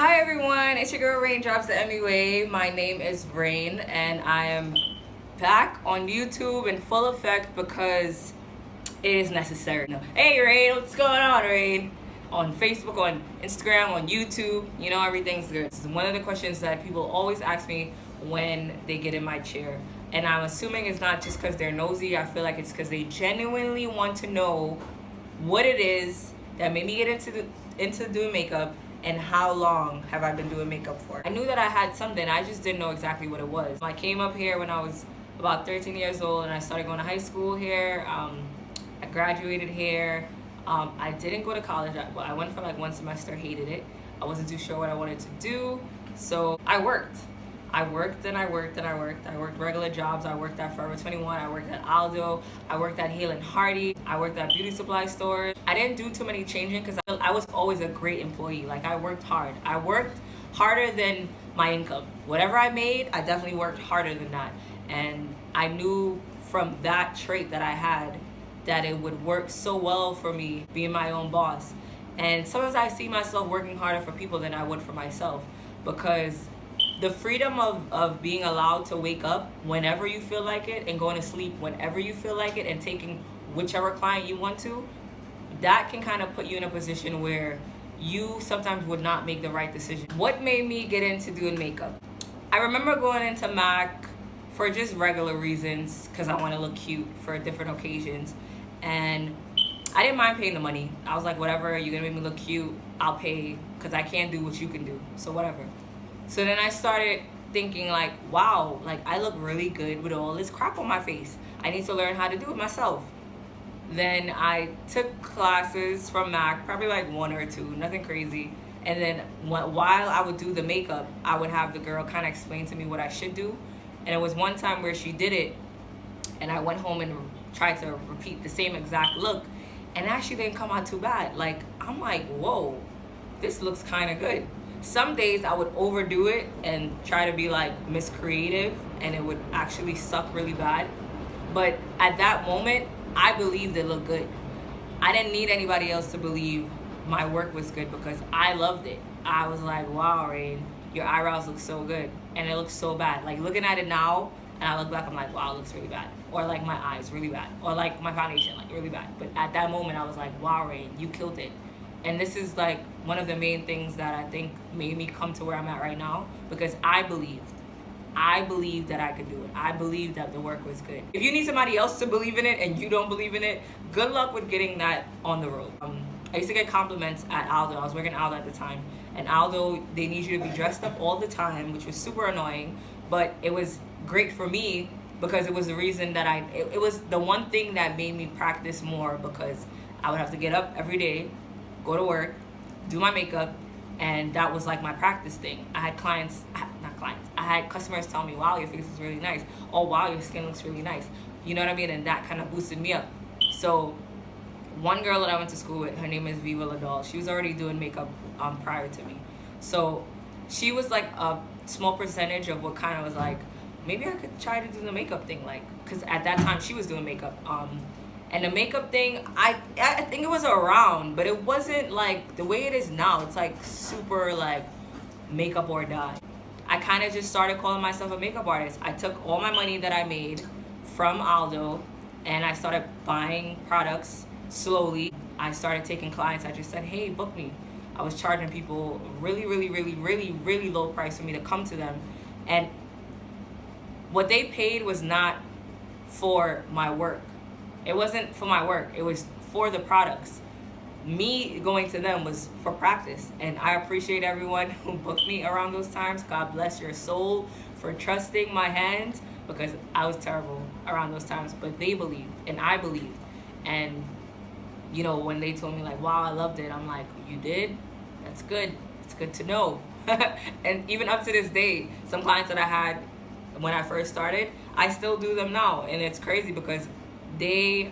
Hi everyone, it's your girl Raindrops the MUA. My name is Rain and I am back on YouTube in full effect because it is necessary. Hey Rain, what's going on, Rain? On Facebook, on Instagram, on YouTube, everything's good. This is one of the questions that people always ask me when they get in my chair. And I'm assuming it's not just because they're nosy. I feel like it's because they genuinely want to know what it is that made me get into doing makeup and how long have I been doing makeup for. I knew that I had something, I just didn't know exactly what it was. I came up here when I was about 13 years old and I started going to high school here. I graduated here. I didn't go to college. I went for like one semester, hated it. I wasn't too sure what I wanted to do, so I worked. I worked and I worked and I worked. I worked regular jobs. I worked at Forever 21. I worked at Aldo. I worked at Hale and Hardy. I worked at beauty supply stores. I didn't do too many changing because I was always a great employee. Like, I worked hard. I worked harder than my income. Whatever I made, I definitely worked harder than that. And I knew from that trait that I had that it would work so well for me being my own boss. And sometimes I see myself working harder for people than I would for myself, because the freedom of being allowed to wake up whenever you feel like it and going to sleep whenever you feel like it and taking whichever client you want to, that can kind of put you in a position where you sometimes would not make the right decision. What made me get into doing makeup? I remember going into MAC for just regular reasons because I want to look cute for different occasions, and I didn't mind paying the money. I was like, whatever, you're gonna make me look cute, I'll pay, because I can't do what you can do, so whatever. So then I started thinking like, wow, like I look really good with all this crap on my face. I need to learn how to do it myself. Then I took classes from MAC, probably like one or two, nothing crazy. And then while I would do the makeup, I would have the girl kind of explain to me what I should do. And it was one time where she did it, and I went home and tried to repeat the same exact look, and actually didn't come out too bad. Like, I'm like, whoa, this looks kind of good. Some days I would overdo it and try to be like Miss Creative, and it would actually suck really bad. But at that moment, I believed it looked good. I didn't need anybody else to believe my work was good because I loved it. I was like, wow, Rain, your eyebrows look so good. And it looks so bad. Like, looking at it now, and I look back, I'm like, wow, it looks really bad. Or like my eyes, really bad. Or like my foundation, like really bad. But at that moment, I was like, wow, Rain, you killed it. And this is like one of the main things that I think made me come to where I'm at right now, because I believed that I could do it. I believed that the work was good. If you need somebody else to believe in it and you don't believe in it, good luck with getting that on the road. I used to get compliments at Aldo. I was working at Aldo at the time. And Aldo, they need you to be dressed up all the time, which was super annoying. But it was great for me because it was the reason that it was the one thing that made me practice more, because I would have to get up every day, go to work, do my makeup, and that was like my practice thing. I had customers tell me, wow, your face is really nice. Oh, wow, your skin looks really nice. You know what I mean? And that kind of boosted me up. So one girl that I went to school with, her name is Viva Ladal. She was already doing makeup prior to me. So she was like a small percentage of what kind of was like, maybe I could try to do the makeup thing. Like, because at that time she was doing makeup. And the makeup thing, I think it was around, but it wasn't like the way it is now. It's like super like makeup or die. I kind of just started calling myself a makeup artist. I took all my money that I made from Aldo and I started buying products slowly. I started taking clients. I just said, hey, book me. I was charging people really, really, really, really, really low price for me to come to them. And what they paid was not for my work. It wasn't for my work. It was for the products. Me going to them was for practice. And I appreciate everyone who booked me around those times. God bless your soul for trusting my hands, because I was terrible around those times. But they believed and I believed. And when they told me like, wow, I loved it, I'm like, you did? That's good. It's good to know. And even up to this day, some clients that I had when I first started, I still do them now. And it's crazy because they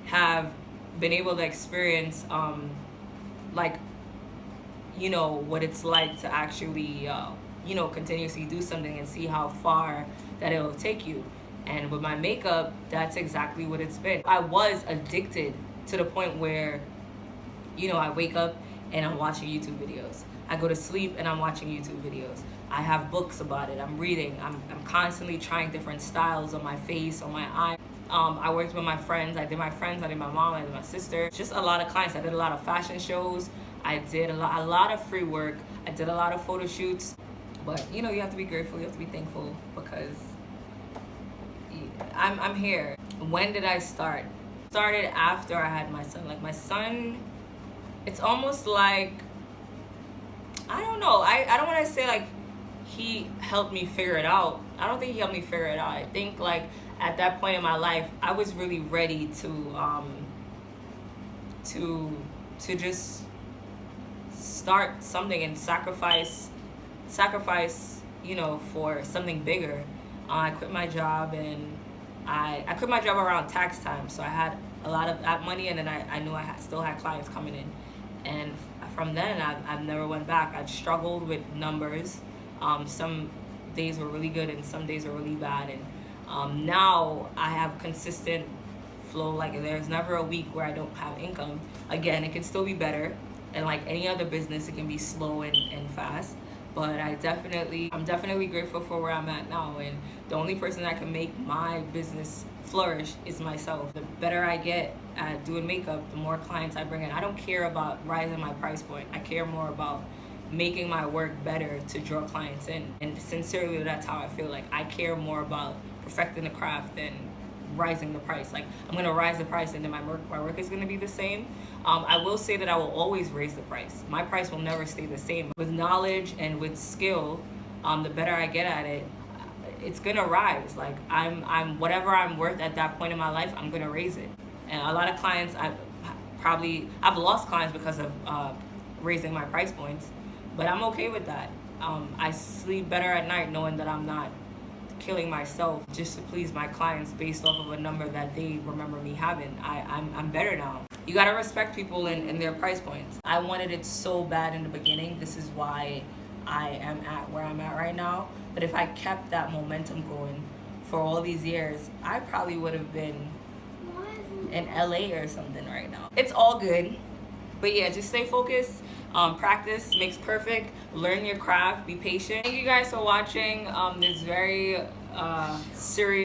have been able to experience what it's like to actually continuously do something and see how far that it'll take you. And with my makeup, that's exactly what it's been. I was addicted to the point where I wake up and I'm watching YouTube videos. I go to sleep and I'm watching YouTube videos. I have books about it. I'm reading. I'm constantly trying different styles on my face, on my eye. I worked with my friends. I did my friends. I did my mom. I did my sister. Just a lot of clients. I did a lot of fashion shows. I did a lot of free work. I did a lot of photo shoots. But you know, you have to be grateful. You have to be thankful because I'm here. When did I start? Started after I had my son. Like my son, it's almost like, I don't know. I don't want to say like he helped me figure it out. I don't think he helped me figure it out. I think like at that point in my life, I was really ready to just start something and sacrifice, you know, for something bigger. I quit my job, and I quit my job around tax time, so I had a lot of that money, and then I knew still had clients coming in, and from then I've never went back. I struggled with numbers. Some days were really good and some days were really bad, and now I have consistent flow. Like there's never a week where I don't have income. Again, it can still be better, and like any other business, it can be slow and fast, but I'm definitely grateful for where I'm at now, and the only person that can make my business flourish is myself. The better I get at doing makeup, the more clients I bring in. I don't care about rising my price point. I care more about making my work better to draw clients in, and sincerely that's how I feel. Like I care more about perfecting the craft than rising the price. Like I'm gonna rise the price and then my work is gonna be the same. I will say that I will always raise the price. My price will never stay the same. With knowledge and with skill, the better I get at it, it's gonna rise. Like I'm whatever I'm worth at that point in my life, I'm gonna raise it. And a lot of clients, I've lost clients because of raising my price points, but I'm okay with that. I sleep better at night knowing that I'm not killing myself just to please my clients based off of a number that they remember me having. I'm better now. You gotta respect people and their price points. I wanted it so bad in the beginning. This is why I am at where I'm at right now. But if I kept that momentum going for all these years, I probably would have been in LA or something right now. It's all good. But yeah, just stay focused. Practice makes perfect. Learn your craft. Be patient. Thank you guys for watching this very serious